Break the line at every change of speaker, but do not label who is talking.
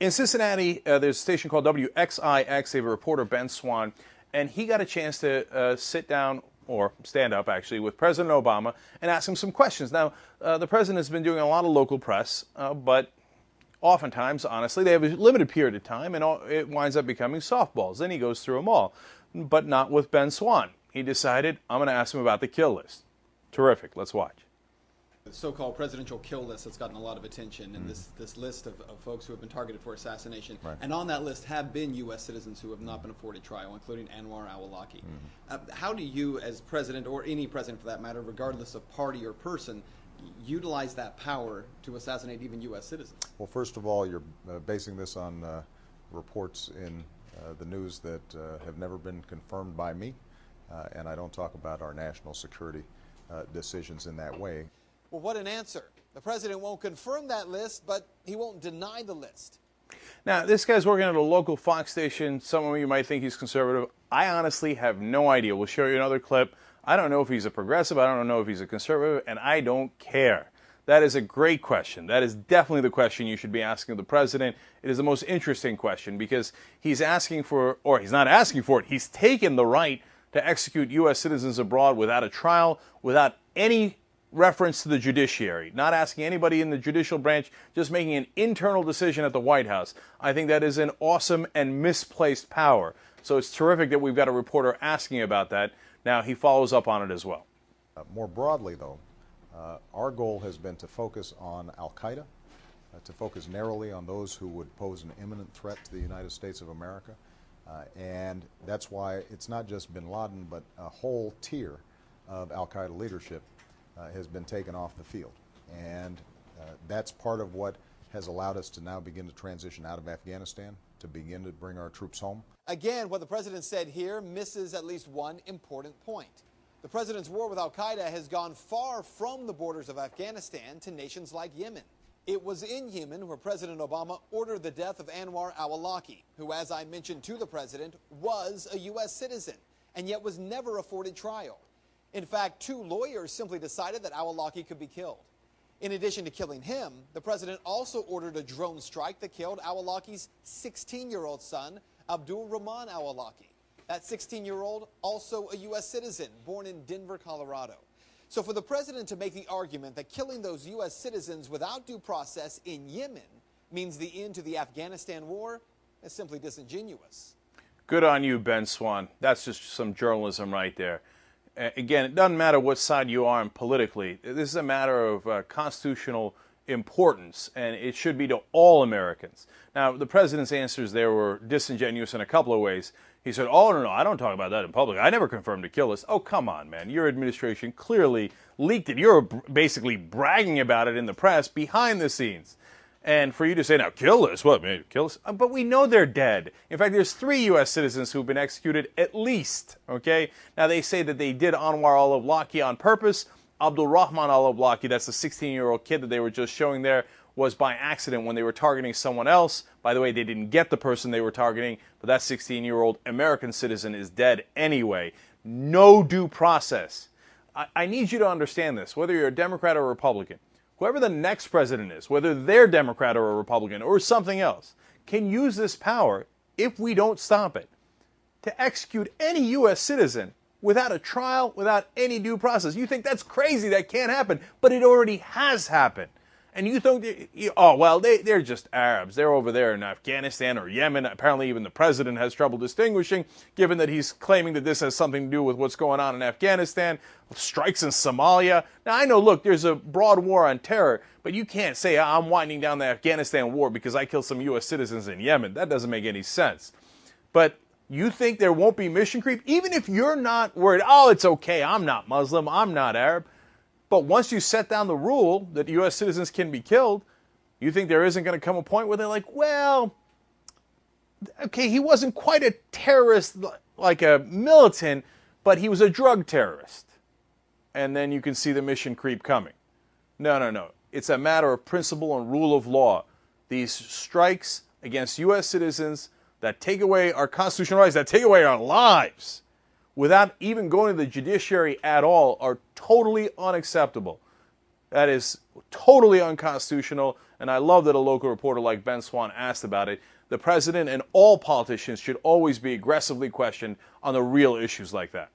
In Cincinnati, there's a station called WXIX. They have a reporter, Ben Swan, and he got a chance to sit down, or stand up actually, with President Obama and ask him some questions. Now, the president has been doing a lot of local press, but oftentimes, honestly, they have a limited period of time, and it winds up becoming softballs. Then he goes through them all, but not with Ben Swan. He decided, I'm going to ask him about the kill list. Terrific. Let's watch.
The so-called presidential kill list has gotten a lot of attention, and this list of folks who have been targeted for assassination. Right. And on that list have been U.S. citizens who have not been afforded trial, including Anwar al-Awlaki. How do you, as president, or any president for that matter, regardless of party or person, utilize that power to assassinate even U.S. citizens?
Well, first of all, you're basing this on reports in the news that have never been confirmed by me, and I don't talk about our national security decisions in that way.
Well, what an answer. The president won't confirm that list, but he won't deny the list.
Now, this guy's working at a local Fox station. Some of you might think he's conservative. I honestly have no idea. We'll show you another clip. I don't know if he's a progressive. I don't know if he's a conservative, and I don't care. That is a great question. That is definitely the question you should be asking the president. It is the most interesting question because he's asking for, or he's not asking for it, he's taken the right to execute U.S. citizens abroad without a trial, without any reference to the judiciary, not asking anybody in the judicial branch, just making an internal decision at the White House. I think that is an awesome and misplaced power. So it's terrific that we've got a reporter asking about that. Now he follows up on it as well.
More broadly, though, our goal has been to focus on al-Qaeda, to focus narrowly on those who would pose an imminent threat to the United States of America. And that's why it's not just bin Laden, but a whole tier of al-Qaeda leadership has been taken off the field. And that's part of what has allowed us to now begin to transition out of Afghanistan, to begin to bring our troops home.
Again, what the president said here misses at least one important point. The president's war with al-Qaeda has gone far from the borders of Afghanistan to nations like Yemen. It was in Yemen where President Obama ordered the death of Anwar al-Awlaki, who, as I mentioned to the president, was a U.S. citizen and yet was never afforded trial. In fact, 2 lawyers simply decided that al-Awlaki could be killed. In addition to killing him, the president also ordered a drone strike that killed al-Awlaki's 16-year-old son, Abdul Rahman al-Awlaki. That 16-year-old, also a U.S. citizen, born in Denver, Colorado. So for the president to make the argument that killing those U.S. citizens without due process in Yemen means the end to the Afghanistan war is simply disingenuous.
Good on you, Ben Swan. That's just some journalism right there. Again, it doesn't matter what side you are on politically. This is a matter of constitutional importance, and it should be to all Americans. Now, the president's answers there were disingenuous in a couple of ways. He said, oh, no, I don't talk about that in public. I never confirmed a kill list. Oh, come on, man. Your administration clearly leaked it. You're basically bragging about it in the press behind the scenes. And for you to say, now, kill list? What, man, kill list? But we know they're dead. In fact, there's 3 U.S. citizens who've been executed at least, okay? Now, they say that they did Anwar al-Awlaki on purpose. Abdul Rahman al-Awlaki, that's the 16-year-old kid that they were just showing there, was by accident when they were targeting someone else. By the way, they didn't get the person they were targeting, but that 16-year-old American citizen is dead anyway. No due process. I need you to understand this, whether you're a Democrat or a Republican. Whoever the next president is, whether they're Democrat or a Republican or something else, can use this power, if we don't stop it, to execute any U.S. citizen without a trial, without any due process. You think that's crazy, that can't happen, but it already has happened. And you think, oh, well, they're just Arabs. They're over there in Afghanistan or Yemen. Apparently even the president has trouble distinguishing, given that he's claiming that this has something to do with what's going on in Afghanistan, strikes in Somalia. Now, I know, look, there's a broad war on terror, but you can't say I'm winding down the Afghanistan war because I killed some U.S. citizens in Yemen. That doesn't make any sense. But you think there won't be mission creep? Even if you're not worried, oh, it's okay, I'm not Muslim, I'm not Arab. But once you set down the rule that U.S. citizens can be killed, you think there isn't going to come a point where they're like, well, okay, he wasn't quite a terrorist like a militant, but he was a drug terrorist. And then you can see the mission creep coming. No, no, no. It's a matter of principle and rule of law. These strikes against U.S. citizens that take away our constitutional rights, that take away our lives, without even going to the judiciary at all, are totally unacceptable. That is totally unconstitutional, and I love that a local reporter like Ben Swan asked about it. The president and all politicians should always be aggressively questioned on the real issues like that.